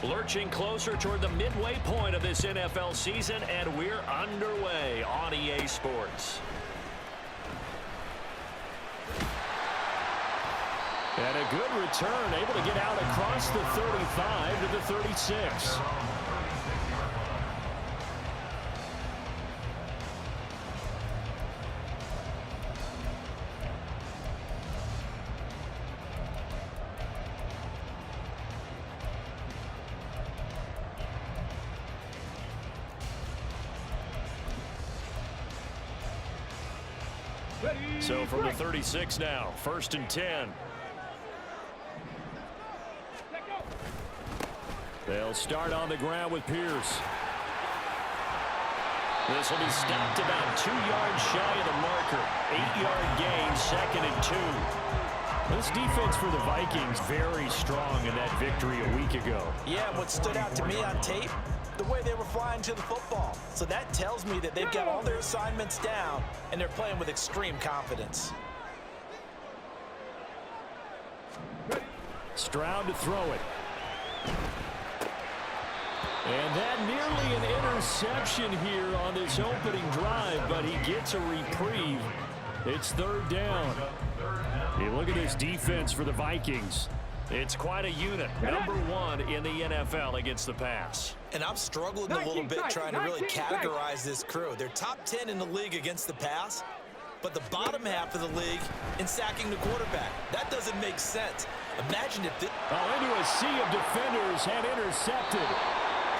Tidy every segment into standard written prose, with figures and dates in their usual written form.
Lurching closer toward the midway point of this NFL season, and we're underway on EA Sports. And a good return, able to get out across the 35 to the 36. So from the 36 now, 1st and 10. They'll start on the ground with Pierce. This will be stopped about 2 yards shy of the marker. 8-yard gain, 2nd and 2. This defense for the Vikings very strong in that victory a week ago. Yeah, what stood out to me on tape, the way they were flying to the football. So that tells me that they've got all their assignments down and they're playing with extreme confidence. Stroud to throw it. And that nearly an interception here on this opening drive, but he gets a reprieve. It's 3rd down. Hey, look at this defense for the Vikings. It's quite a unit. Number 1 in the NFL against the pass. And I'm struggling a little bit trying to really categorize this crew. They're top 10 in the league against the pass, but the bottom half of the league in sacking the quarterback. That doesn't make sense. Imagine if this... Into a sea of defenders and intercepted.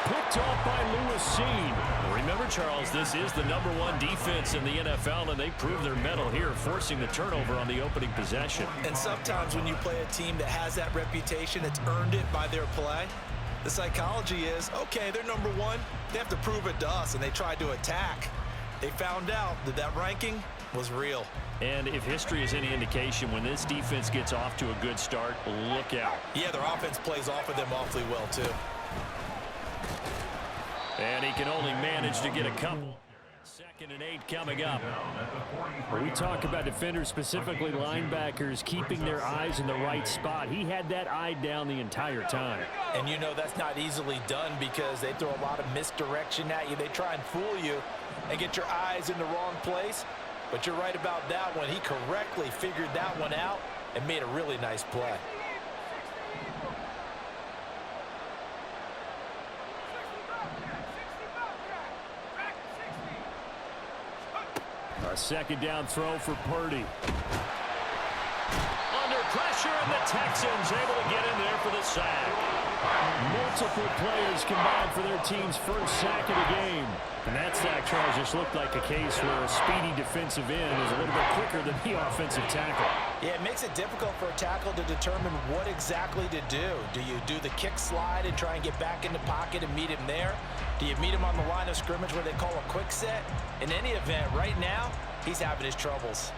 Picked off by Lewis Seen. Remember, Charles, this is the number 1 defense in the NFL, and they prove their mettle here, forcing the turnover on the opening possession. And sometimes when you play a team that has that reputation, it's earned it by their play. The psychology is, okay, they're number 1. They have to prove it to us, and they tried to attack. They found out that that ranking was real. And if history is any indication, when this defense gets off to a good start, look out. Yeah, their offense plays off of them awfully well, too. And he can only manage to get a couple. 2nd and 8 coming up. We talk about defenders, specifically linebackers, keeping their eyes in the right spot. He had that eye down the entire time. And you know that's not easily done because they throw a lot of misdirection at you. They try and fool you and get your eyes in the wrong place. But you're right about that one. He correctly figured that one out and made a really nice play. A 2nd down throw for Purdy. Under pressure, and the Texans able to get in there for the sack. Multiple players combined for their team's 1st sack of the game. And that sack, Charles, just looked like a case where a speedy defensive end is a little bit quicker than the offensive tackle. Yeah, it makes it difficult for a tackle to determine what exactly to do. Do you do the kick slide and try and get back in the pocket and meet him there? Do you meet him on the line of scrimmage where they call a quick set? In any event, right now, he's having his troubles.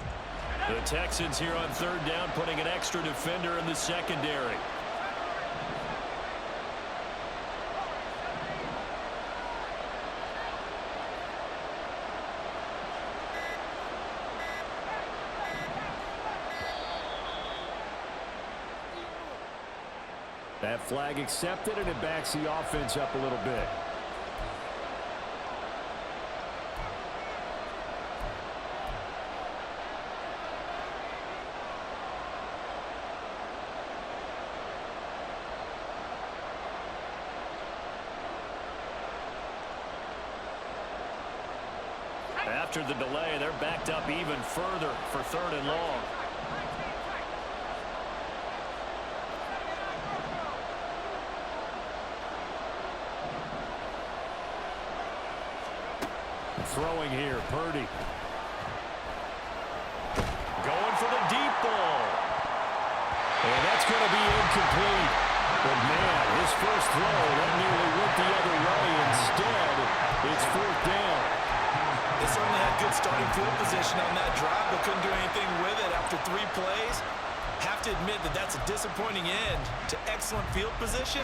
The Texans here on 3rd down, putting an extra defender in the secondary. That flag accepted, and it backs the offense up a little bit. After the delay, they're backed up even further for 3rd and long. Throwing here, Purdy. Going for the deep ball. And that's going to be incomplete. But, man, his first throw, that nearly went the other way. Instead, it's 4th down. They certainly had good starting field position on that drive, but couldn't do anything with it after 3 plays. Have to admit that that's a disappointing end to excellent field position.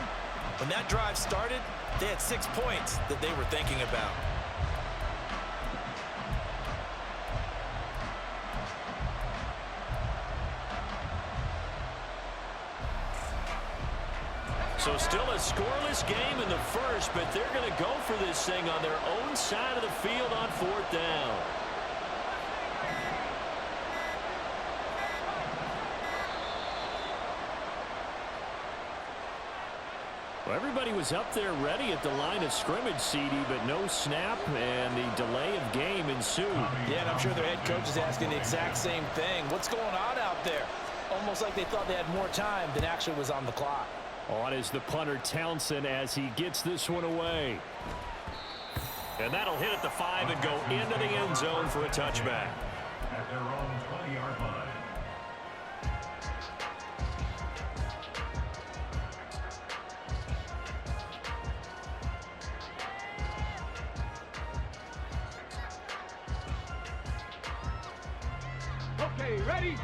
When that drive started, they had 6 points that they were thinking about. So still a scoreless game in the first, but they're going to go for this thing on their own side of the field on 4th down. Well, everybody was up there ready at the line of scrimmage, CD, but no snap, and the delay of game ensued. Yeah, and I'm sure their head coach is asking the exact same thing. What's going on out there? Almost like they thought they had more time than actually was on the clock. On is the punter, Townsend, as he gets this one away. And that'll hit at the 5 and go into the end zone for a touchback. At their own 20-yard line. Okay, ready?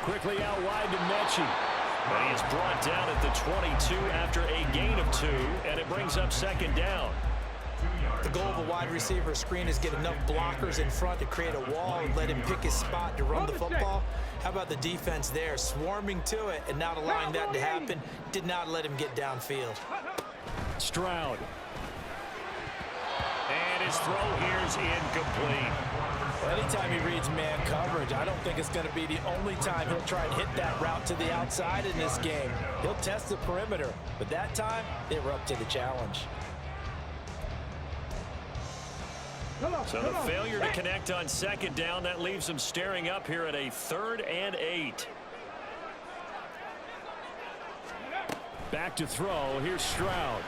Quickly out wide to Mechie. But he is brought down at the 22 after a gain of 2, and it brings up 2nd down. The goal of a wide receiver screen is get enough blockers in front to create a wall and let him pick his spot to run the football. How about the defense there, swarming to it and not allowing that to happen? Did not let him get downfield. Stroud. And his throw here's incomplete. Well, anytime he reads man coverage, I don't think it's going to be the only time he'll try and hit that route to the outside in this game. He'll test the perimeter, but that time they were up to the challenge. So the failure to connect on 2nd down, that leaves them staring up here at a 3rd and 8. Back to throw. Here's Stroud.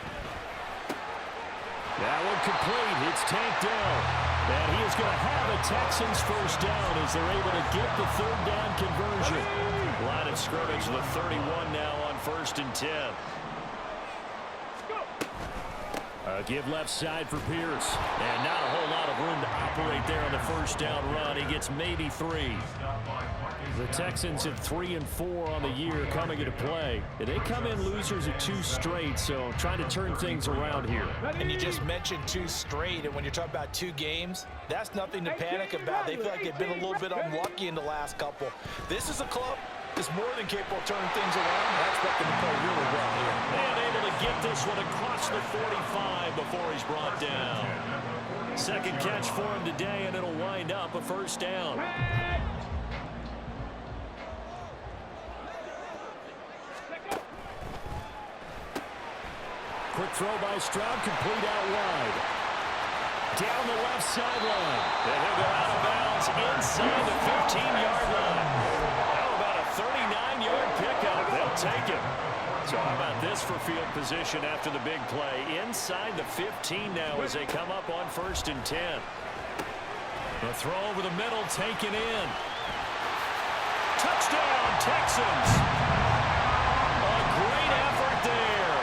That one complete. It's tanked down. And he is going to have a Texans first down as they're able to get the 3rd down conversion. Line of scrimmage, the 31 now on 1st and 10. Give left side for Pierce. And not a whole lot of room to operate there on the first down run. He gets maybe 3. The Texans at 3 and 4 on the year coming into play. They come in losers at 2 straight, so trying to turn things around here. And you just mentioned 2 straight, and when you're talking about 2 games, that's nothing to panic about. They feel like they've been a little bit unlucky in the last couple. This is a club that's more than capable of turning things around. I expect them to play really well here. And able to get this one across the 45 before he's brought down. 2nd catch for him today, and it'll wind up a first down. Quick throw by Stroud, complete out wide. Down the left sideline. And he'll go out of bounds inside the 15-yard line. How about a 39-yard pickup? They'll take it. So how about this for field position after the big play? Inside the 15 now as they come up on 1st and 10. The throw over the middle, taken in. Touchdown, Texans. A great effort there.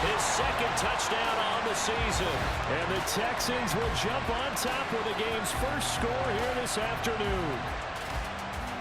His 2nd touchdown on the season. And the Texans will jump on top with the game's first score here this afternoon.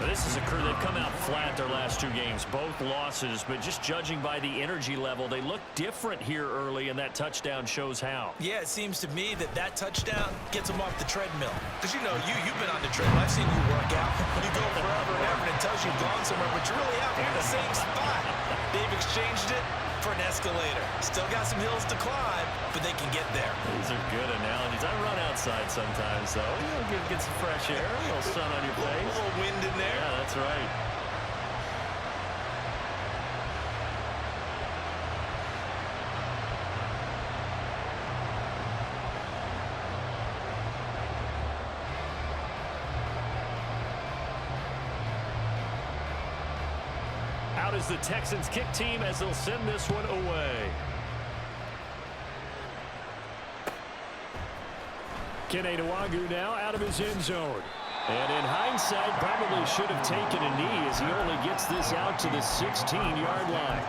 This is a crew that come out flat their last 2 games, both losses, but just judging by the energy level, they look different here early, and that touchdown shows how. Yeah, it seems to me that touchdown gets them off the treadmill. Because, you know, you've been on the treadmill. I've seen you work out. You go forever and ever, and it tells you you've gone somewhere, but you're really out here in the same spot. They've exchanged it for an escalator. Still got some hills to climb, but they can get there. These are good analogies. I run outside sometimes, though. You know, get some fresh air, a little sun on your face. A little wind in there. Yeah, that's right. Out is the Texans kick team as they'll send this one away. Kene Nwagu now out of his end zone. And in hindsight, probably should have taken a knee as he only gets this out to the 16-yard line.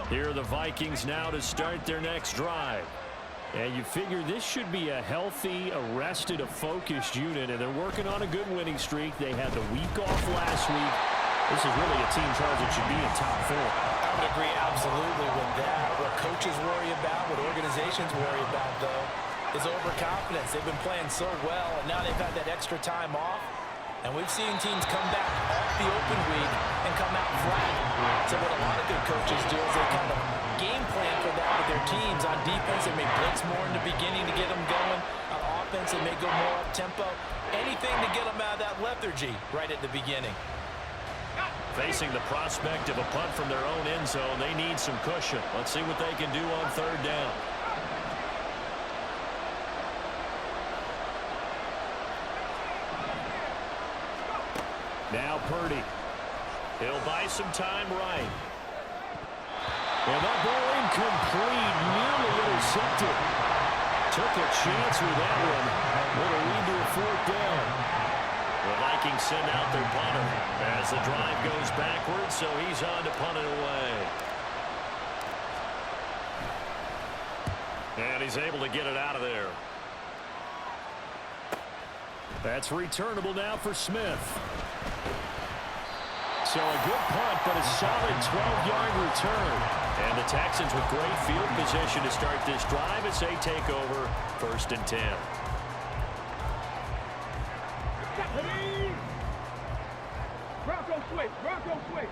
Here are the Vikings now to start their next drive. And you figure this should be a healthy, arrested, a focused unit, and they're working on a good winning streak. They had the week off last week. This is really a team charge that should be in top 4. I would agree absolutely with that. What coaches worry about, what organizations worry about, though, is overconfidence. They've been playing so well, and now they've had that extra time off. And we've seen teams come back off the open week and come out flat. So what a lot of good coaches do is they kind of game plan for that with their teams. On defense, they may blitz more in the beginning to get them going. On offense, they may go more up-tempo. Anything to get them out of that lethargy right at the beginning. Facing the prospect of a punt from their own end zone, they need some cushion. Let's see what they can do on 3rd down. Now Purdy. He'll buy some time right. And that ball incomplete, nearly intercepted. Took a chance with that one. Little lead to a 4th down. The Vikings send out their punter as the drive goes backwards, so he's on to punt it away. And he's able to get it out of there. That's returnable now for Smith. So a good punt, but a solid 12-yard return. And the Texans with great field position to start this drive as they take over 1st and 10. Bronco switch.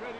Ready?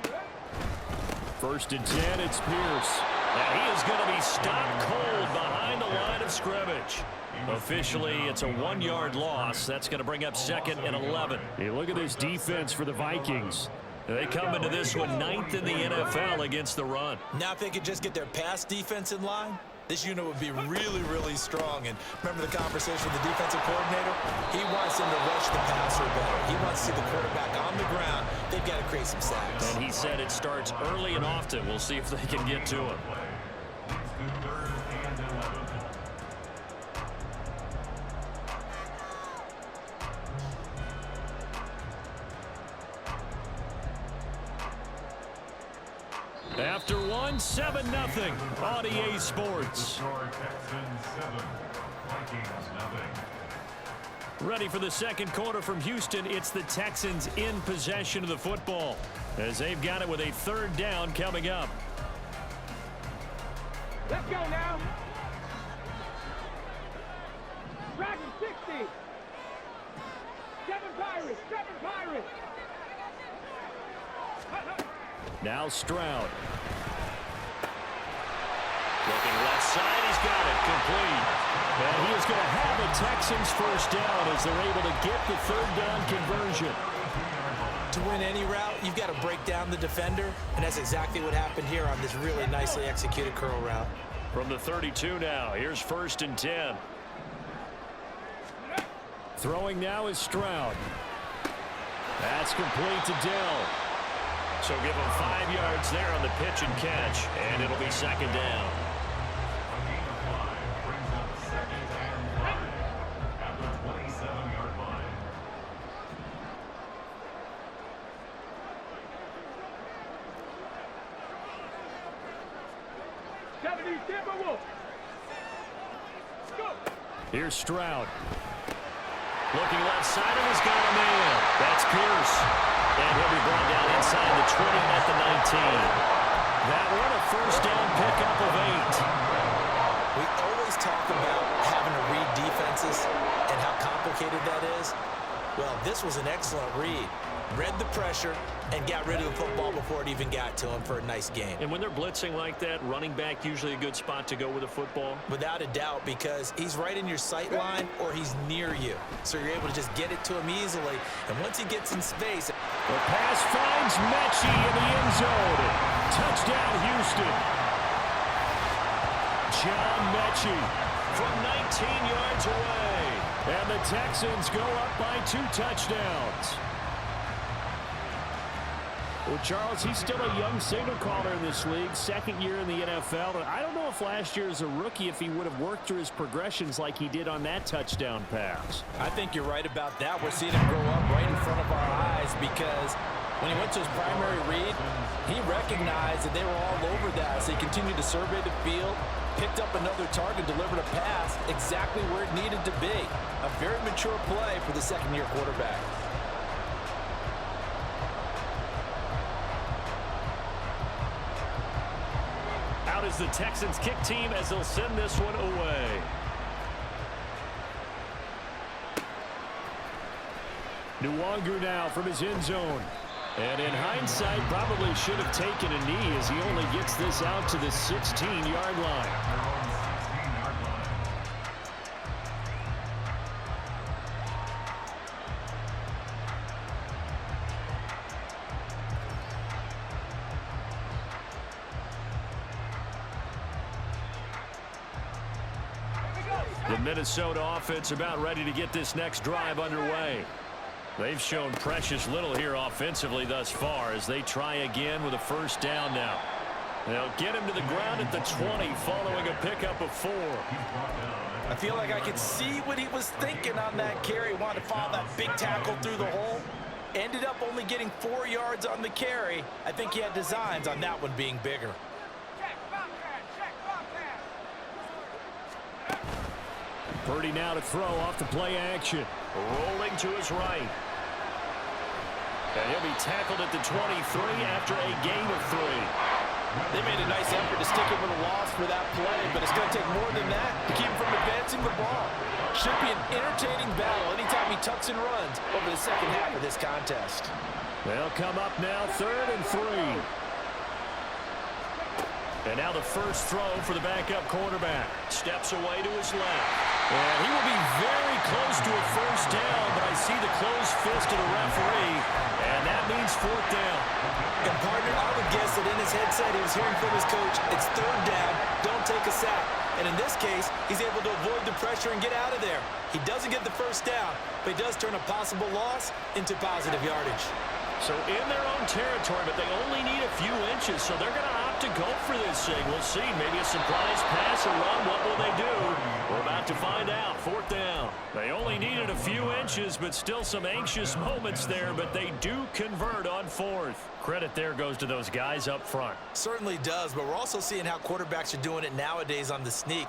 1st and 10, it's Pierce. Now he is going to be stopped cold behind the line of scrimmage. Officially, it's a 1-yard loss. That's going to bring up 2nd and 11. Hey, look at this defense for the Vikings. They come into this one 9th in the NFL against the run. Now if they could just get their pass defense in line, this unit would be really, really strong. And remember the conversation with the defensive coordinator? He wants them to rush the passer better. He wants to see the quarterback on the ground. They've got to create some sacks. And he said it starts early and often. We'll see if they can get to him. After 7-0 on EA Sports. Texans 7, Vikings nothing. Ready for the 2nd quarter from Houston. It's the Texans in possession of the football as they've got it with a 3rd down coming up. Let's go now. Dragon 60. 7 Pirates. Now Stroud. Looking left side, he's got it, complete. And he is going to have the Texans 1st down as they're able to get the 3rd down conversion. To win any route, you've got to break down the defender, and that's exactly what happened here on this really nicely executed curl route. From the 32 now, here's 1st and 10. Throwing now is Stroud. That's complete to Dell. So give him 5 yards there on the pitch and catch, and it'll be 2nd down. A gain of 5 brings up 2nd and 5 at the 27-yard line. Here's Stroud. Looking left side, and he's got a man. That's Pierce. And he'll be brought down inside the 20 at the 19. That one a 1st down pickup of 8. We always talk about having to read defenses and how complicated that is. Well, this was an excellent read. Read the pressure and got rid of the football before it even got to him for a nice game. And when they're blitzing like that, running back usually a good spot to go with a football? Without a doubt, because he's right in your sight line or he's near you. So you're able to just get it to him easily. And once he gets in space... The pass finds Mechie in the end zone. Touchdown, Houston. John Mechie from 19 yards away. And the Texans go up by 2 touchdowns. Well, Charles, he's still a young signal caller in this league, 2nd year in the NFL. And I don't know if last year as a rookie, if he would have worked through his progressions like he did on that touchdown pass. I think you're right about that. We're seeing him grow up right in front of our eyes because when he went to his primary read, he recognized that they were all over that. So he continued to survey the field, picked up another target, delivered a pass exactly where it needed to be. A very mature play for the second-year quarterback. Out is the Texans kick team as they'll send this one away. Nwangu now from his end zone. And in hindsight, probably should have taken a knee as he only gets this out to the 16-yard line. The Minnesota offense about ready to get this next drive underway. They've shown precious little here offensively thus far as they try again with a first down now. They'll get him to the ground at the 20 following a pickup of 4. I feel like I could see what he was thinking on that carry. Wanted to follow that big tackle through the hole. Ended up only getting 4 yards on the carry. I think he had designs on that one being bigger. Purdy now to throw off the play action. Rolling to his right. And he'll be tackled at the 23 after a gain of 3. They made a nice effort to stick him with a loss for that play, but it's going to take more than that to keep him from advancing the ball. Should be an entertaining battle anytime he tucks and runs over the second half of this contest. They'll come up now 3rd and 3. And now the first throw for the backup quarterback. Steps away to his left. And he will be very close to a first down, but I see the closed fist of the referee, and that means 4th down. And partner, I would guess that in his headset he was hearing from his coach, it's 3rd down, don't take a sack. And in this case, he's able to avoid the pressure and get out of there. He doesn't get the first down, but he does turn a possible loss into positive yardage. So in their own territory, but they only need a few inches, so they're going to opt to go for this thing. We'll see. Maybe a surprise pass or run. What will they do? We're about to find out. 4th down. They only needed a few inches, but still some anxious moments there, but they do convert on 4th. Credit there goes to those guys up front. Certainly does, but we're also seeing how quarterbacks are doing it nowadays on the sneak.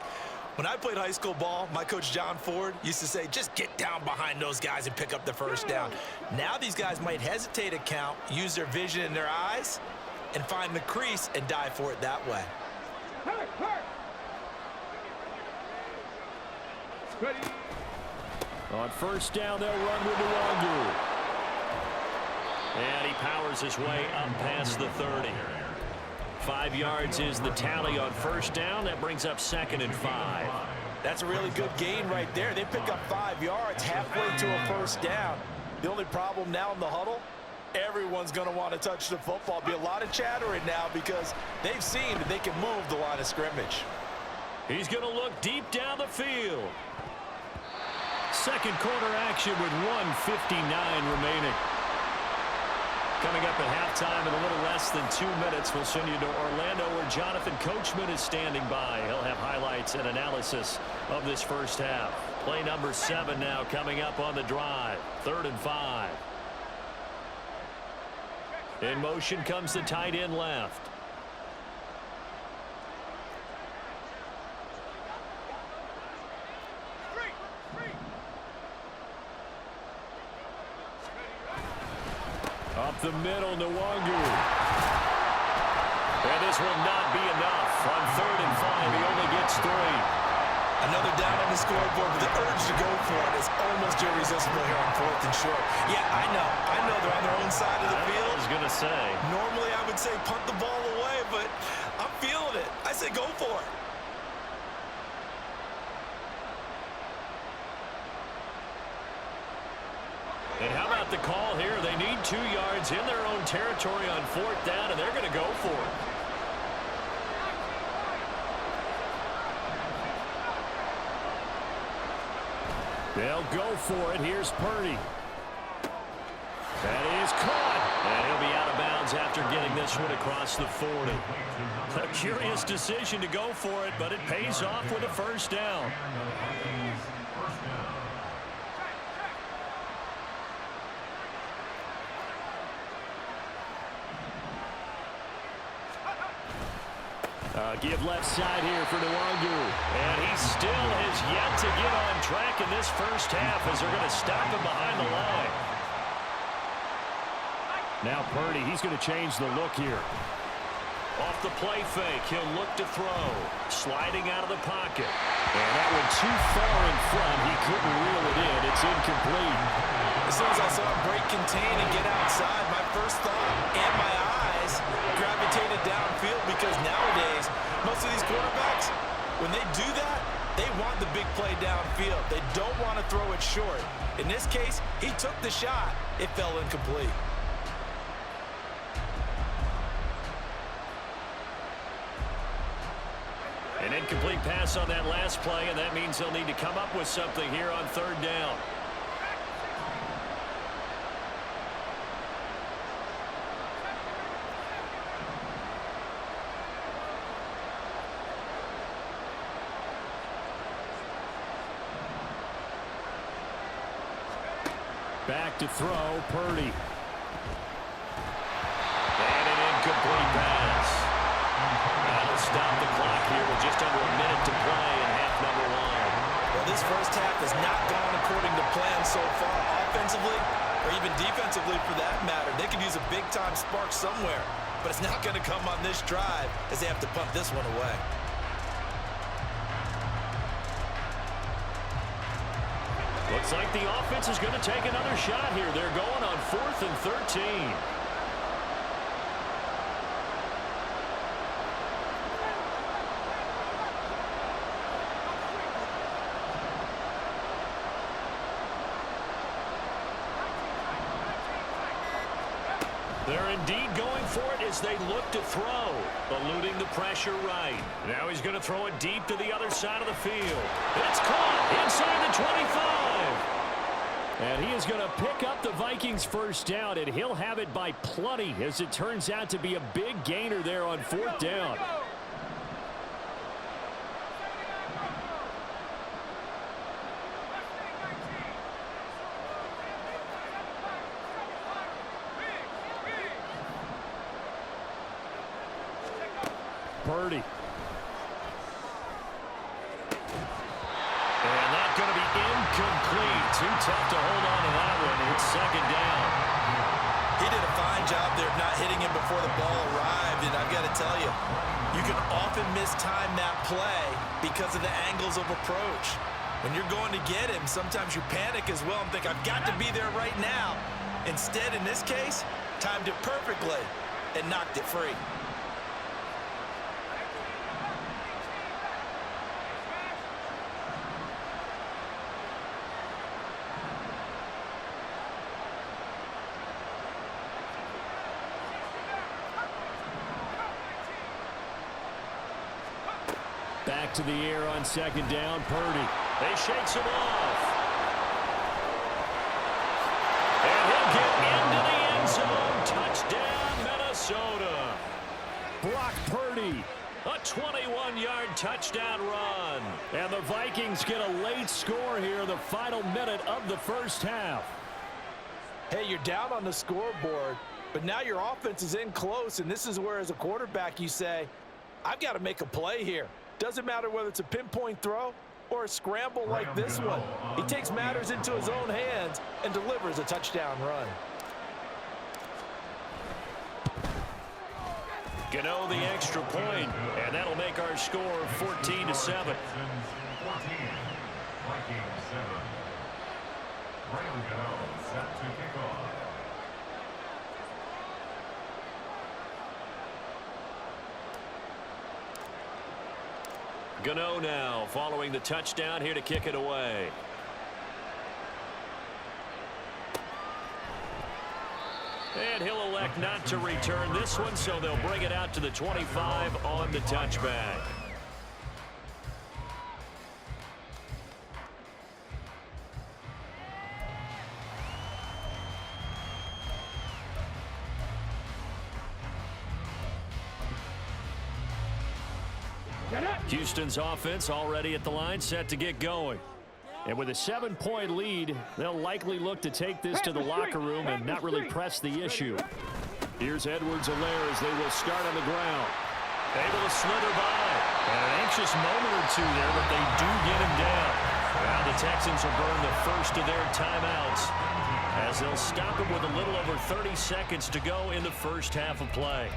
When I played high school ball, my coach John Ford used to say, just get down behind those guys and pick up the first down. Now these guys might hesitate a count, use their vision in their eyes, and find the crease and dive for it that way. Ready. On first down, they'll run with Nwangu. And he powers his way up past the 30. 5 yards is the tally on first down. That brings up 2nd and 5. That's a really good gain right there. They pick up 5 yards halfway to a first down. The only problem now in the huddle, everyone's going to want to touch the football. Be a lot of chattering now because they've seen that they can move the line of scrimmage. He's going to look deep down the field. Second quarter action with 1:59 remaining. Coming up at halftime in a little less than 2 minutes, we'll send you to Orlando where Jonathan Coachman is standing by. He'll have highlights and analysis of this first half. Play number 7 now coming up on the drive. 3rd and 5. In motion comes the tight end left. Up the middle, Nwangu. And this will not be enough. On 3rd and 5, he only gets 3. Another down on the scoreboard, but the urge to go for it is almost irresistible here on 4th and short. Yeah, I know they're on their own side of the field. I was going to say. Normally I would say punt the ball away, but I'm feeling it. I say go for it. And how about the call here? They need 2 yards in their own territory on 4th down, and they're going to go for it. They'll go for it. Here's Purdy. That is caught. And he'll be out of bounds after getting this one across the 40. A curious decision to go for it, but it pays off with a first down. Give left side here for Nwangu. And he still has yet to get on track in this first half as they're going to stop him behind the line. Now Purdy, he's going to change the look here. Off the play fake, he'll look to throw. Sliding out of the pocket. And that one too far in front. He couldn't reel it in. It's incomplete. As soon as I saw him break contain and get outside, my first thought and my eyes gravitated downfield because nowadays, most of these quarterbacks, when they do that, they want the big play downfield. They don't want to throw it short. In this case, he took the shot. It fell incomplete. An incomplete pass on that last play, and that means they'll need to come up with something here on third down. Back to throw, Purdy. And an incomplete pass. That'll stop the clock here with just under a minute to play in half number one. Well, this first half has not gone according to plan so far offensively or even defensively for that matter. They could use a big-time spark somewhere, but it's not going to come on this drive as they have to punt this one away. Looks like the offense is going to take another shot here. They're going on 4th and 13. They're indeed going for it as they look to throw, eluding the pressure right. Now he's going to throw it deep to the other side of the field. It's caught inside the 25. And he is going to pick up the Vikings first down, and he'll have it by plenty as it turns out to be a big gainer there on 4th down. Purdy. And that's going to be incomplete. Too tough to hold on to that one. It's second down. He did a fine job there of not hitting him before the ball arrived, and I've got to tell you, you can often mistime that play because of the angles of approach. When you're going to get him, sometimes you panic as well and think, I've got to be there right now. Instead, in this case, timed it perfectly and knocked it free. Back to the air on second down, Purdy. They shakes him off. And he'll get into the end zone. Touchdown, Minnesota. Brock Purdy, a 21-yard touchdown run. And the Vikings get a late score here in the final minute of the first half. Hey, you're down on the scoreboard, but now your offense is in close, and this is where, as a quarterback, you say, I've got to make a play here. Doesn't matter whether it's a pinpoint throw or a scramble like this one. He takes matters into his own hands and delivers a touchdown run. Gano the extra point, and that'll make our score 14-7. Vikings 14, Vikings 7. Brandon Gano set to kick off. Gano now following the touchdown here to kick it away. And he'll elect not to return this one, so they'll bring it out to the 25 on the touchback. Houston's offense already at the line, set to get going. And with a 7-point lead, they'll likely look to take this to the locker room and not really press the issue. Here's Edwards-Helaire as they will start on the ground. Able to slither by. And an anxious moment or two there, but they do get him down. Now the Texans will burn the first of their timeouts as they'll stop it with a little over 30 seconds to go in the first half of play.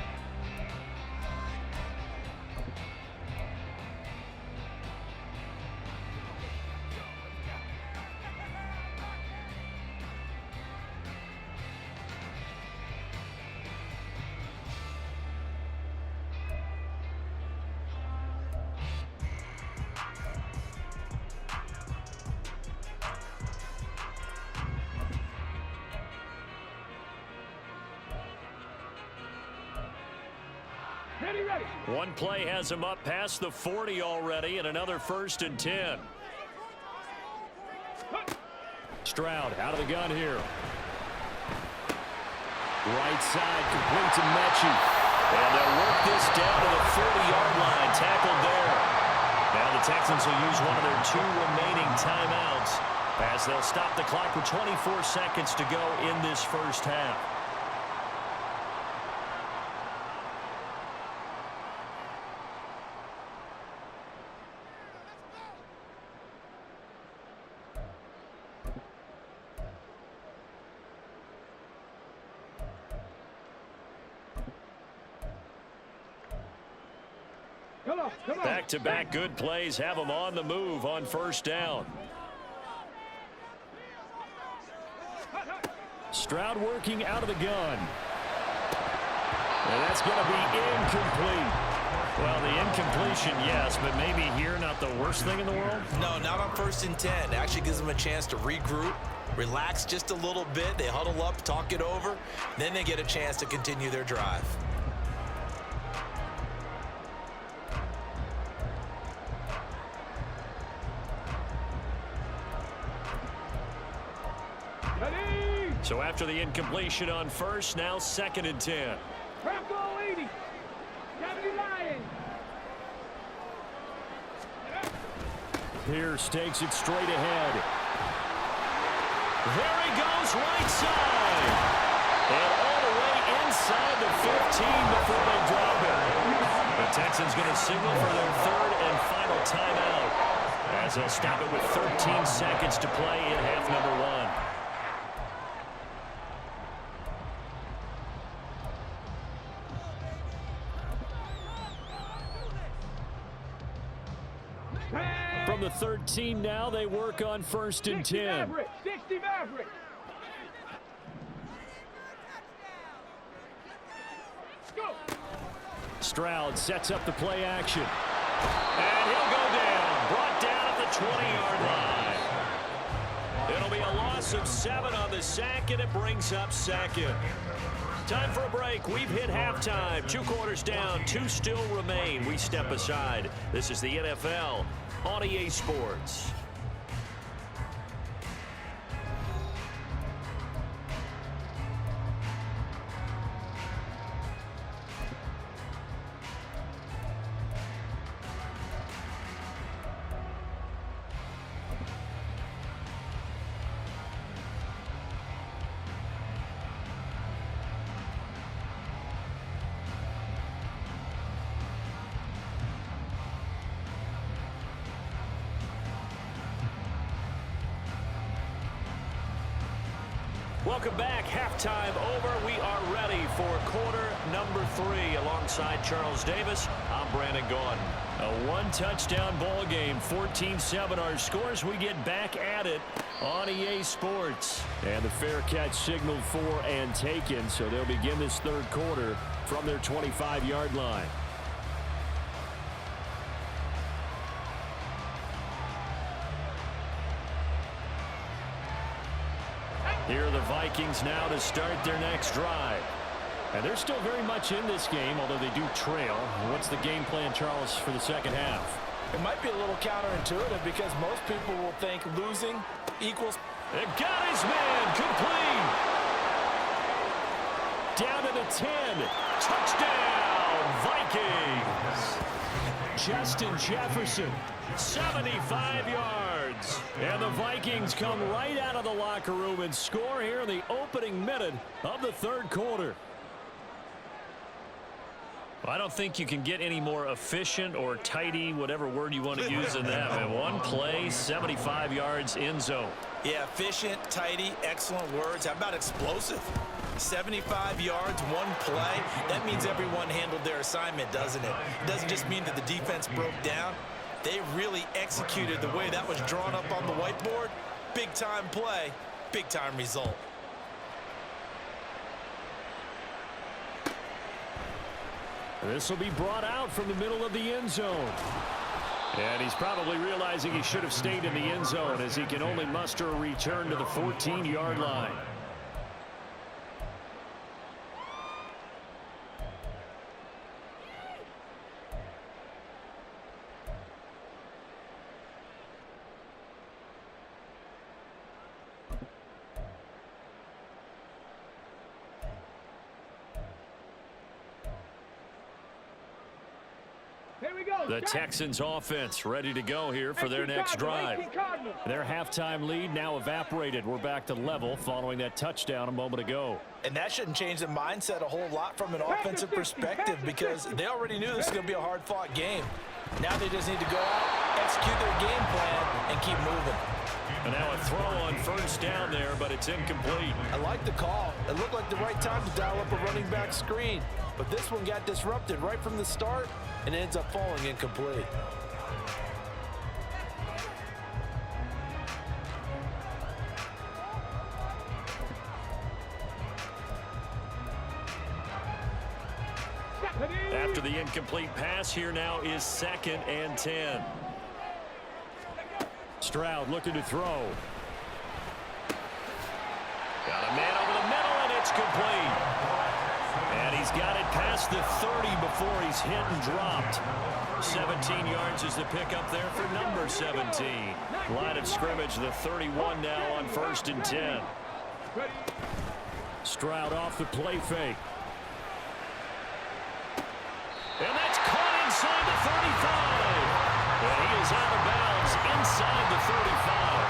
Ready. One play has him up past the 40 already, and another 1st and 10. Stroud out of the gun here. Right side complete to Mechie. And they'll work this down to the 40-yard line. Tackled there. Now the Texans will use one of their 2 remaining timeouts as they'll stop the clock with 24 seconds to go in this first half. Come on. Back-to-back good plays have them on the move on 1st down. Stroud working out of the gun. And that's going to be incomplete. Well, the incompletion, yes, but maybe here not the worst thing in the world? No, not on 1st and 10. Actually gives them a chance to regroup, relax just a little bit. They huddle up, talk it over. Then they get a chance to continue their drive. So after the incompletion on 1st, now 2nd and 10. Bronco 80. W Lions. Pierce takes it straight ahead. There he goes, right side. And all the way inside the 15 before they drop it. The Texans going to signal for their 3rd and final timeout as they'll stop it with 13 seconds to play in half number 1. From the 13 now, they work on 1st and 10. 60 Maverick. Go. Stroud sets up the play action. And he'll go down. Brought down at the 20-yard line. It'll be a loss of 7 on the sack, and it brings up 2nd. Time for a break. We've hit halftime. 2 quarters down. 2 still remain. We step aside. This is the NFL on EA Sports. Welcome back. Halftime over. We are ready for quarter number 3. Alongside Charles Davis, I'm Brandon Gaudin. A 1-touchdown ball game. 14-7 our scores. We get back at it on EA Sports. And the fair catch signaled for and taken. So they'll begin this 3rd quarter from their 25-yard line. Here are the Vikings now to start their next drive. And they're still very much in this game, although they do trail. What's the game plan, Charles, for the 2nd half? It might be a little counterintuitive because most people will think losing equals. They've got his man complete. Down to the 10. Touchdown, Vikings. Justin Jefferson, 75 yards. And the Vikings come right out of the locker room and score here in the opening minute of the 3rd quarter. I don't think you can get any more efficient or tidy, whatever word you want to use in that. Man, one play, 75 yards in zone. Yeah, efficient, tidy, excellent words. How about explosive? 75 yards, one play. That means everyone handled their assignment, doesn't it? It doesn't just mean that the defense broke down. They really executed the way that was drawn up on the whiteboard. Big-time play, big-time result. This will be brought out from the middle of the end zone. And he's probably realizing he should have stayed in the end zone as he can only muster a return to the 14-yard line. The Texans offense ready to go here for their next drive. Their halftime lead now evaporated. We're back to level following that touchdown a moment ago. And that shouldn't change the mindset a whole lot from an offensive perspective because they already knew this was going to be a hard-fought game. Now they just need to go out, execute their game plan, and keep moving. And now a throw on first down there, but it's incomplete. I like the call. It looked like the right time to dial up a running back screen. But this one got disrupted right from the start and ends up falling incomplete. After the incomplete pass, here now is 2nd and 10. Stroud looking to throw. Got a man over the middle, and it's complete. And he's got it past the 30 before he's hit and dropped. 17 yards is the pickup there for number 17. Line of scrimmage, the 31 now on 1st and 10. Stroud off the play fake. And that's caught inside the 35. And he is out of bounds inside the 35.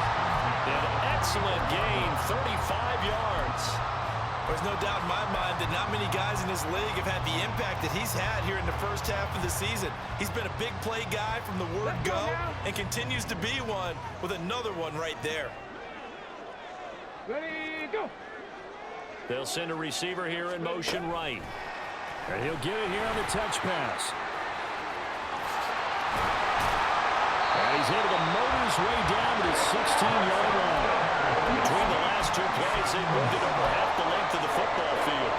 An excellent gain, 35 yards. There's no doubt in my mind that not many guys in this league have had the impact that he's had here in the first half of the season. He's been a big play guy from the word go and continues to be one with another one right there. Ready, go. They'll send a receiver here in motion right. And he'll get it here on the touch pass. And he's able to motor his way down to the 16-yard line. Between the last two plays, they moved it over half the length of the football field.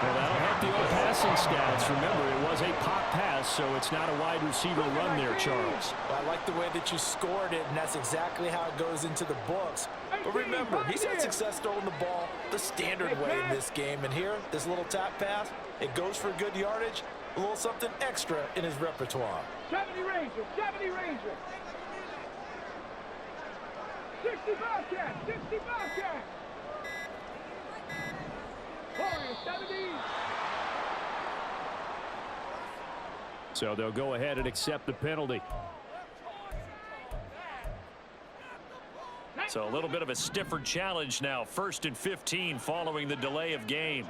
Well, that'll help the old passing stats. Remember, it was a pop pass, so it's not a wide receiver run there, Charles. Well, I like the way that you scored it, and that's exactly how it goes into the books. But remember, he's had success throwing the ball the standard way in this game. And here, this little tap pass, it goes for good yardage, a little something extra in his repertoire. 70 Ranger, 70 Ranger. 65 cat, 65 cat. 70. So they'll go ahead and accept the penalty. So a little bit of a stiffer challenge now. 1st and 15 following the delay of game.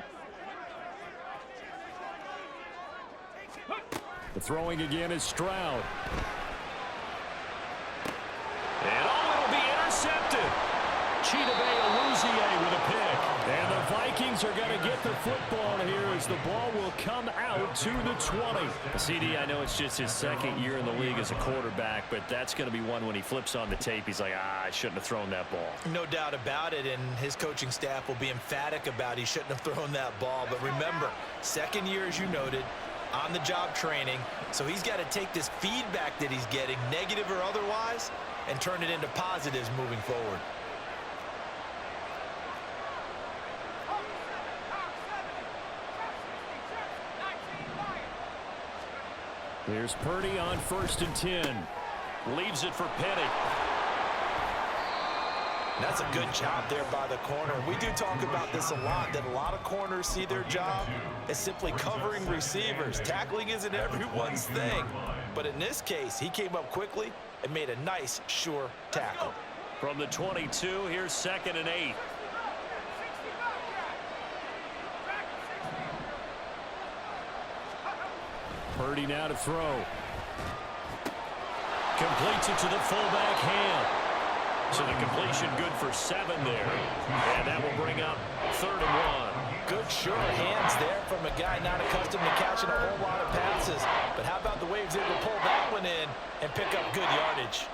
The throwing again is Stroud. And it'll be intercepted. Chidobe Awuzie with a pick. And the Vikings are going to get the football here as the ball will come out to the 20. CD, I know it's just his 2nd year in the league as a quarterback, but that's going to be one when he flips on the tape. He's like, I shouldn't have thrown that ball. No doubt about it, and his coaching staff will be emphatic about he shouldn't have thrown that ball. But remember, 2nd year, as you noted, on-the-job training, so he's got to take this feedback that he's getting, negative or otherwise, and turn it into positives moving forward. Here's Purdy on 1st and 10. Leaves it for Penny. That's a good job there by the corner. We do talk about this a lot, that a lot of corners see their job as simply covering receivers. Tackling isn't everyone's thing. But in this case, he came up quickly and made a nice, sure tackle. From the 22, here's 2nd and 8. Purdy now to throw. Completes it to the fullback hand. So the completion good for 7 there. And that will bring up 3rd and 1. Good sure hands there from a guy not accustomed to catching a whole lot of passes. But how about the way he was able to pull that one in and pick up good yardage?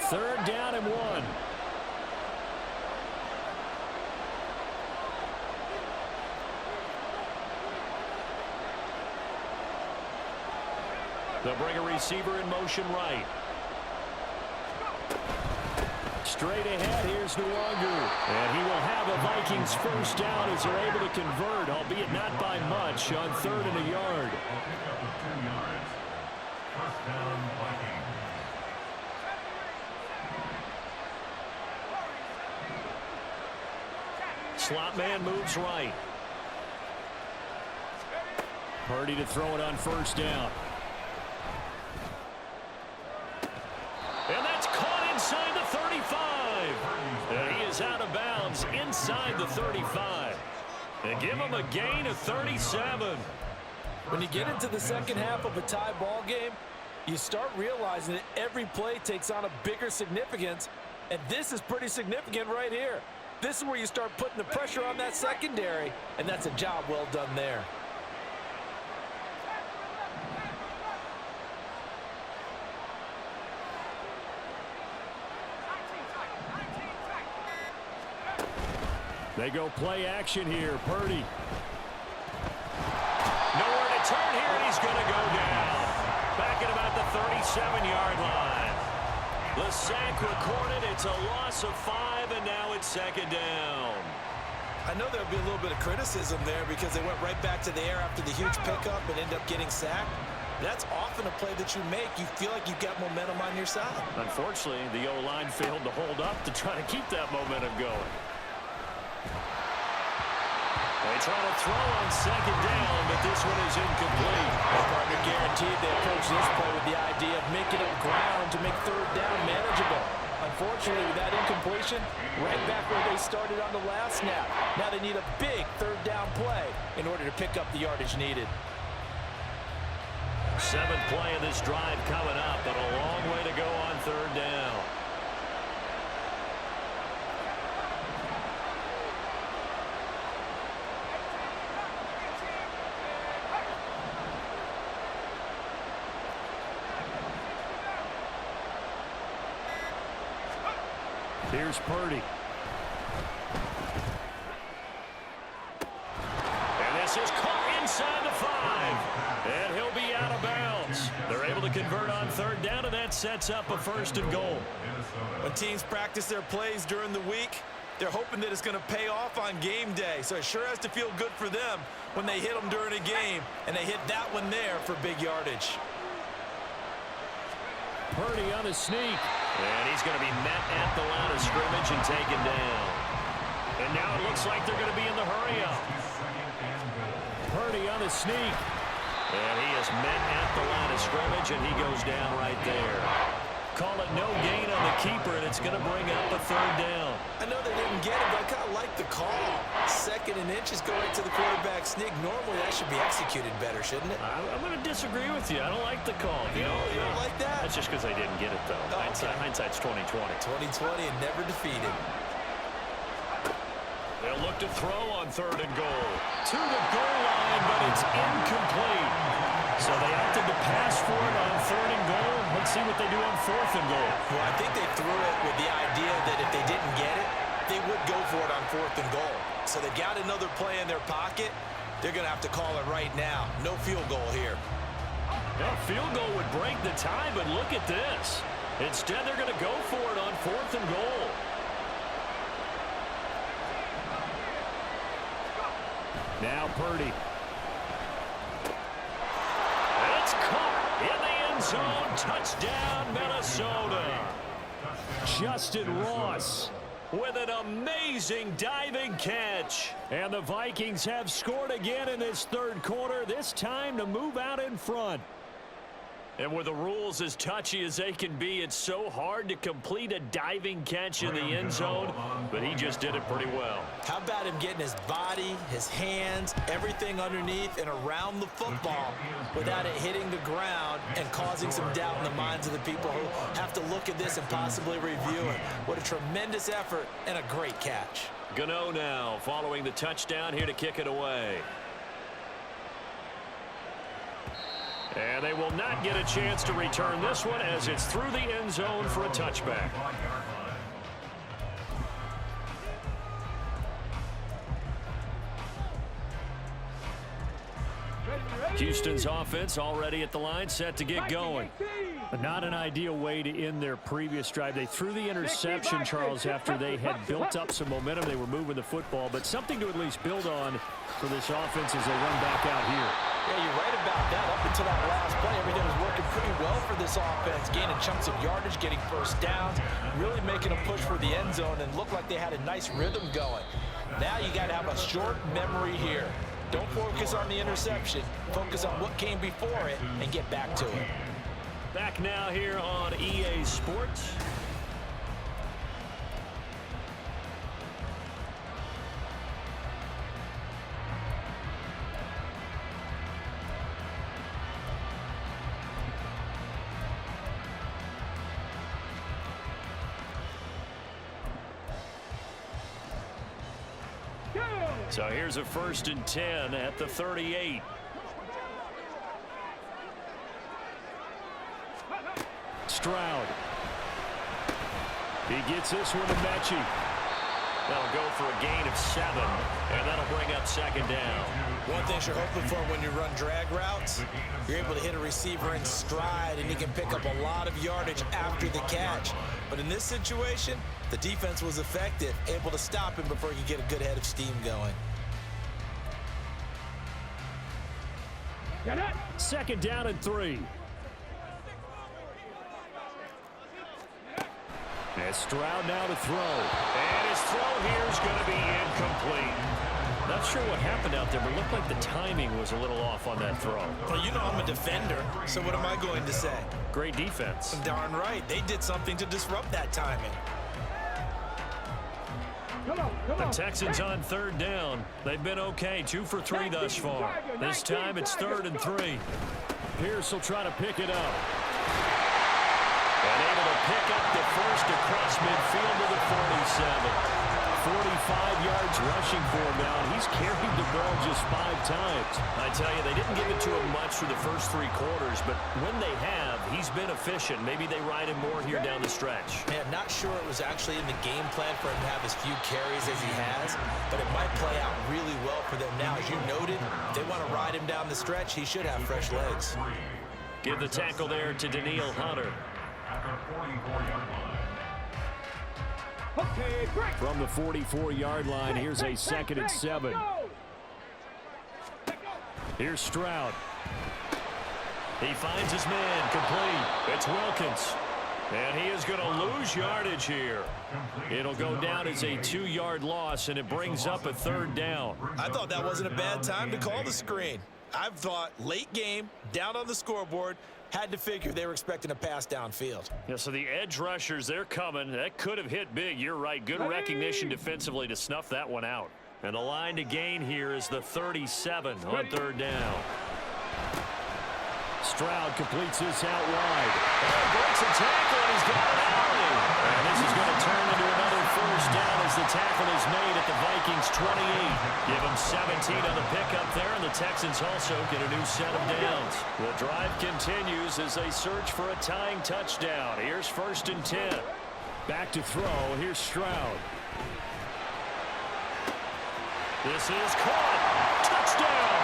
Third down and 1. They'll bring a receiver in motion right. Straight ahead, here's Nwangu. And he will have a Vikings first down as they're able to convert, albeit not by much, on 3rd and a yard. Pickup of 2 yards. First down, Vikings. Slot man moves right. Purdy to throw it on first down. And that's caught inside the 35. And he is out of bounds inside the 35. And give him a gain of 37. When you get into the second half of a tie ball game, you start realizing that every play takes on a bigger significance. And this is pretty significant right here. This is where you start putting the pressure on that secondary, and that's a job well done there. They go play action here. Purdy. Nowhere to turn here, and he's going to go down. Back at about the 37-yard line. The sack recorded. It's a loss of 5, and now it's 2nd down. I know there'll be a little bit of criticism there because they went right back to the air after the huge pickup and end up getting sacked. That's often a play that you make. You feel like you've got momentum on your side. Unfortunately, the O-line failed to hold up to try to keep that momentum going. They try to throw on 2nd down, but this one is incomplete. The partner guaranteed they approach this play with the idea of making up ground to make 3rd down manageable. Unfortunately, with that incompletion, right back where they started on the last snap. Now they need a big 3rd down play in order to pick up the yardage needed. 7th play of this drive coming up, but a long way to go on 3rd down. Here's Purdy. And this is caught inside the 5. And he'll be out of bounds. They're able to convert on 3rd down, and that sets up a 1st and goal. When teams practice their plays during the week, they're hoping that it's going to pay off on game day. So it sure has to feel good for them when they hit them during a game, and they hit that one there for big yardage. Purdy on the sneak. And he's going to be met at the line of scrimmage and taken down. And now it looks like they're going to be in the hurry-up. Purdy on the sneak. And he is met at the line of scrimmage, and he goes down right there. Call it no gain on the keeper, and it's going to bring up a 3rd down. I know they didn't get it, but I kind of like the call. 2nd and inches go right to the quarterback sneak. Normally, that should be executed better, shouldn't it? I'm going to disagree with you. I don't like the call. You don't like that? That's just because they didn't get it, though. Oh, okay. Hindsight's 20/20. 20/20 and never defeated. They'll look to throw on 3rd and goal. To the goal line, but it's incomplete. So they opted to pass for it on 3rd and goal. Let's see what they do on 4th and goal. Well, I think they threw it with the idea that if they didn't get it, they would go for it on 4th and goal. So they've got another play in their pocket. They're going to have to call it right now. No field goal here. Well, field goal would break the tie, but look at this. Instead, they're going to go for it on 4th and goal. Now Purdy. It's caught in the end zone. Touchdown, Minnesota. Justin Ross with an amazing diving catch. And the Vikings have scored again in this 3rd quarter, this time to move out in front. And with the rules as touchy as they can be, it's so hard to complete a diving catch in the end zone, but he just did it pretty well. How about him getting his body, his hands, everything underneath and around the football without it hitting the ground and causing some doubt in the minds of the people who have to look at this and possibly review it. What a tremendous effort and a great catch. Gano now following the touchdown here to kick it away. And they will not get a chance to return this one as it's through the end zone for a touchback. Houston's offense already at the line, set to get going. Not an ideal way to end their previous drive. They threw the interception, Charles, after they had built up some momentum. They were moving the football, but something to at least build on for this offense as they run back out here. Yeah, you're right about that. Up until that last play, everything was working pretty well for this offense, gaining chunks of yardage, getting first downs, really making a push for the end zone, and looked like they had a nice rhythm going. Now you got to have a short memory here. Don't focus on the interception. Focus on what came before it and get back to it. Back now here on EA Sports. So here's a 1st and 10 at the 38. Stroud. He gets this one to Mechie. That'll go for a gain of 7, and that'll bring up 2nd down. One thing you're hoping for when you run drag routes, you're able to hit a receiver in stride, and he can pick up a lot of yardage after the catch. But in this situation, the defense was effective, able to stop him before he could get a good head of steam going. 2nd down and 3. And Stroud now to throw. And his throw here is going to be incomplete. Not sure what happened out there, but it looked like the timing was a little off on that throw. Well, you know I'm a defender, so what am I going to say? Great defense. Darn right. They did something to disrupt that timing. The Texans on 3rd down. They've been okay, 2 for 3 thus far. This time it's 3rd and 3. Pierce will try to pick it up. And able to pick up the first across midfield to the 47. 45 yards rushing for him now, and he's carried the ball just 5 times. I tell you, they didn't give it to him much for the first 3 quarters, but when they have, he's been efficient. Maybe they ride him more here down the stretch. Man, not sure it was actually in the game plan for him to have as few carries as he has, but it might play out really well for them now. As you noted, if they want to ride him down the stretch, he should have fresh legs. Give the tackle there to Daniil Hunter. From the 44-yard line, here's a 2nd and 7. Here's Stroud. He finds his man, complete. It's Wilkins. And he is going to lose yardage here. It'll go down as a 2-yard loss, and it brings up a 3rd down. I thought that wasn't a bad time to call the screen. I've thought late game, down on the scoreboard, had to figure they were expecting a pass downfield. Yeah, so the edge rushers, they're coming. That could have hit big. You're right. Good recognition defensively to snuff that one out. And the line to gain here is the 37 on 3rd down. Stroud completes this out wide. Oh, breaks a tackle, and he's got it out. And this is going to turn into another 1st down as the tackle is made at the Vikings 28. Give them 17 on the pickup there, and the Texans also get a new set of downs. The drive continues as they search for a tying touchdown. Here's 1st and 10. Back to throw. Here's Stroud. This is caught. Touchdown.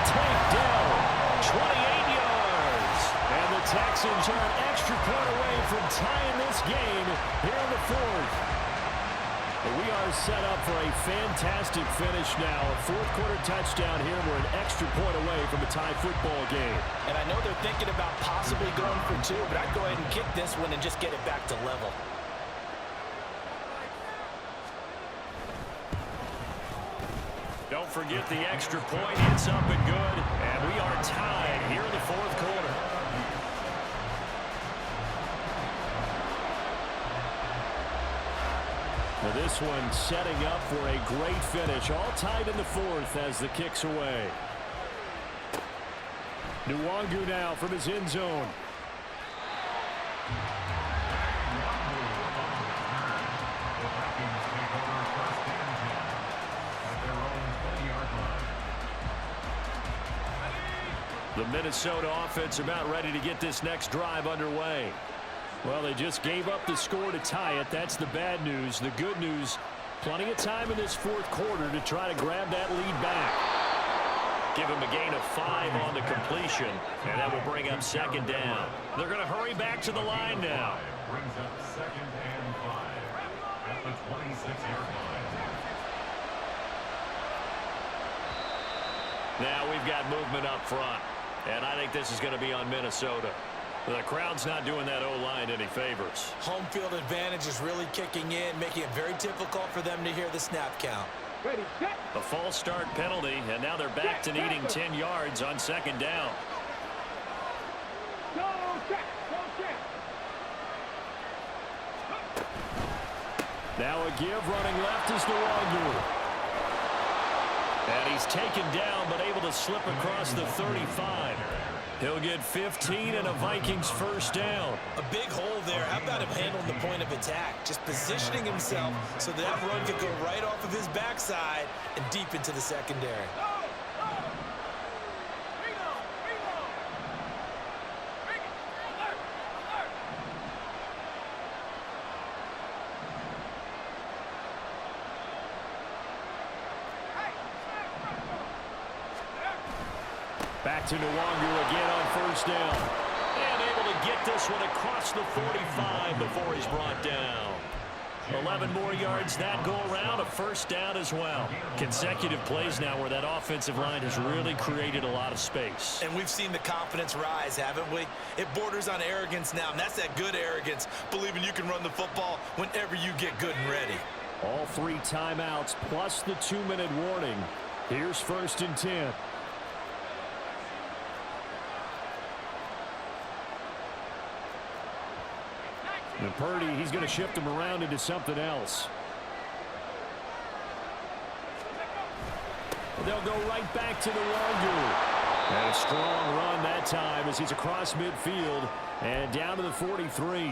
Takedown. 28 yards. And the Texans are an extra point away from tying this game here in the 4th. And we are set up for a fantastic finish now. A 4th-quarter touchdown here. We're an extra point away from a tie football game. And I know they're thinking about possibly going for 2, but I'd go ahead and kick this one and just get it back to level. Don't forget the extra point. It's up and good. And we are tied here in the 4th quarter. Well, this one setting up for a great finish. All tied in the fourth as the kick's away. Nwangu now from his end zone. The Vikings take over first and 10 at their own 20-yard line. The Minnesota offense about ready to get this next drive underway. Well, they just gave up the score to tie it. That's the bad news. The good news, plenty of time in this fourth quarter to try to grab that lead back. Give him a gain of 5 on the completion, and that will bring up second down. They're going to hurry back to the line now. Brings up second and 5 at the 26-yard line. Now we've got movement up front, and I think this is going to be on Minnesota. The crowd's not doing that O-line any favors. Home field advantage is really kicking in, making it very difficult for them to hear the snap count. Ready, set. A false start penalty, and now they're back to needing 10 yards on second down. Go check. Go check. Now a give running left is Nwangu. And he's taken down, but able to slip across the 35. He'll get 15 and a Vikings first down. A big hole there. How about him handling the point of attack? Just positioning himself so that run could go right off of his backside and deep into the secondary. Back to Nwangu again on first down. And able to get this one across the 45 before he's brought down. 11 more yards that go around, a first down as well. Consecutive plays now where that offensive line has really created a lot of space. And we've seen the confidence rise, haven't we? It borders on arrogance now, and that's that good arrogance, believing you can run the football whenever you get good and ready. All 3 timeouts plus the 2-minute warning. Here's first and 10. And Purdy, he's going to shift him around into something else. They'll go right back to the Nwangu. And a strong run that time as he's across midfield and down to the 43.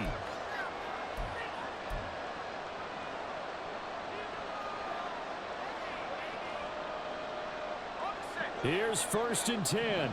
Here's first and 10.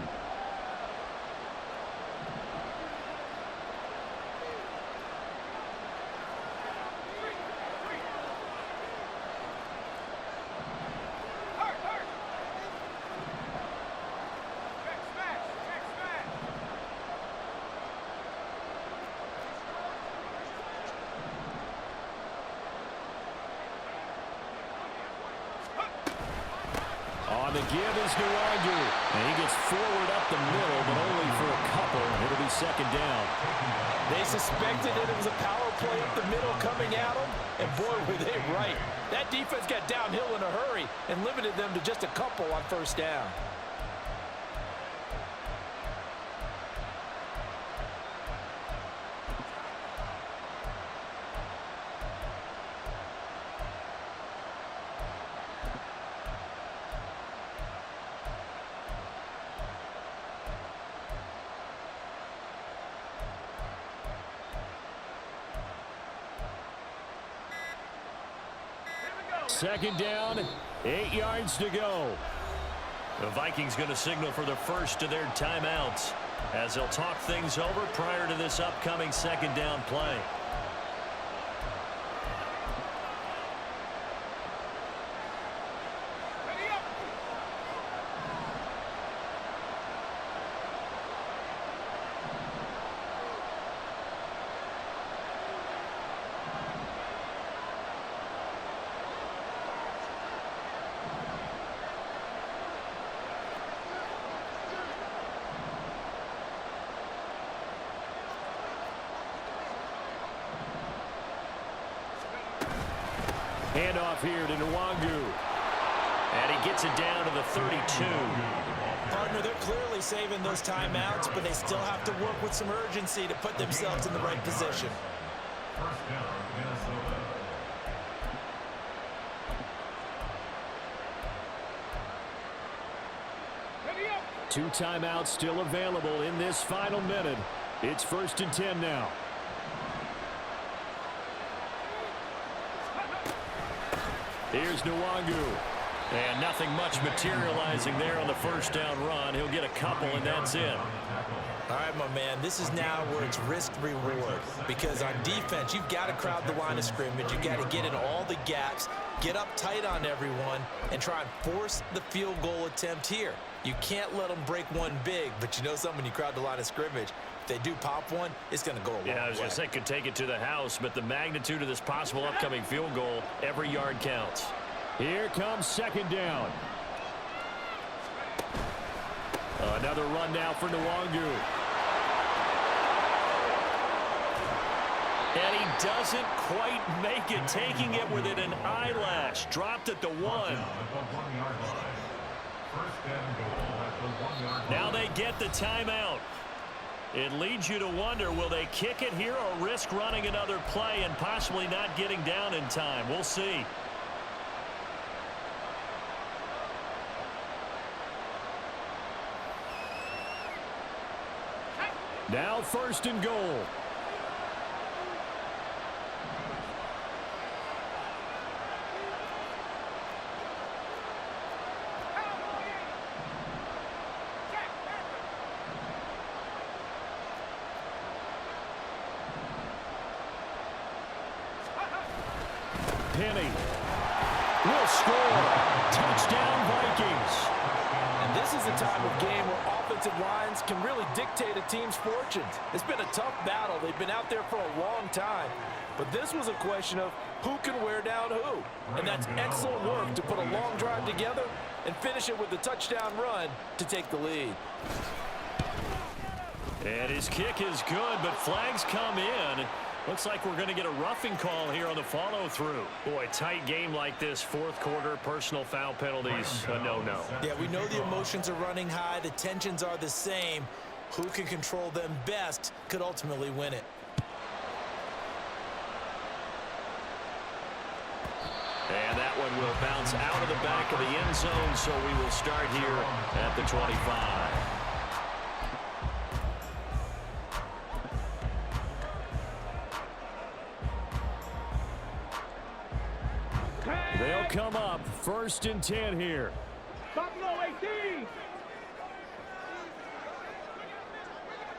On the give is Nwangu. And he gets forward up the middle, but only for a couple. It'll be second down. They suspected that it was a power play up the middle coming at them, and boy, were they right. That defense got downhill in a hurry and limited them to just a couple on first down. Second down, 8 yards to go. The Vikings going to signal for the first of their timeouts as they'll talk things over prior to this upcoming second down play. Handoff here to Nwangu. And he gets it down to the 32. Partner, they're clearly saving those timeouts, but they still have to work with some urgency to put themselves in the right position. First down, Minnesota. 2 timeouts still available in this final minute. It's 1st and 10 now. Here's Nwangu. And nothing much materializing there on the first down run. He'll get a couple, and that's it. All right, my man, this is now where it's risk-reward. Because on defense, you've got to crowd the line of scrimmage. You've got to get in all the gaps, get up tight on everyone, and try and force the field goal attempt here. You can't let them break one big, but you know something, when you crowd the line of scrimmage, if they do pop one, it's going to go a long way. Yeah, I was going to say could take it to the house, but the magnitude of this possible upcoming field goal, every yard counts. Here comes 2nd down. Another run now for Nwangu. And he doesn't quite make it, taking it within an eyelash. Dropped at the 1. Now they get the timeout. It leads you to wonder, will they kick it here or risk running another play and possibly not getting down in time? We'll see. Now 1st and goal. Penny will score. Touchdown, Vikings. And this is a time of game where offensive lines can really dictate a team's fortunes. It's been a tough battle. They've been out there for a long time. But this was a question of who can wear down who. And that's excellent work to put a long drive together and finish it with a touchdown run to take the lead. And his kick is good, but flags come in. Looks like we're going to get a roughing call here on the follow-through. Boy, tight game like this, 4th quarter, personal foul penalties, a no-no. Yeah, we know the emotions are running high. The tensions are the same. Who can control them best could ultimately win it. And that one will bounce out of the back of the end zone, so we will start here at the 25. They'll come up 1st and 10 here. Buffalo 18.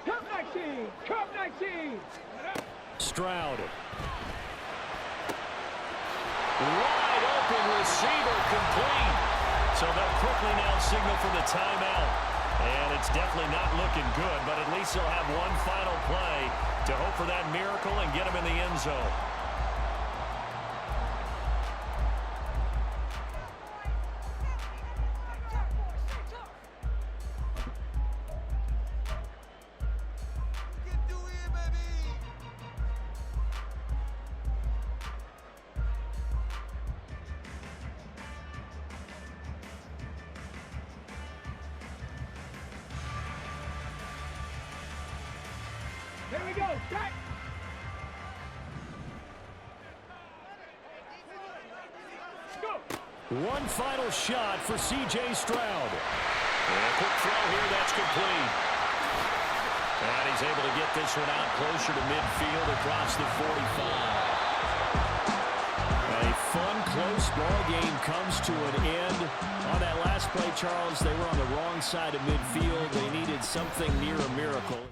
Cup 19. Cup 19. Stroud. Wide open receiver, complete. So they'll quickly now signal for the timeout. And it's definitely not looking good, but at least they'll have one final play to hope for that miracle and get them in the end zone. Here we go. Set. Go. One final shot for C.J. Stroud. And a quick throw here, that's complete. And he's able to get this one out closer to midfield across the 45. A fun, close ball game comes to an end. On that last play, Charles, they were on the wrong side of midfield. They needed something near a miracle.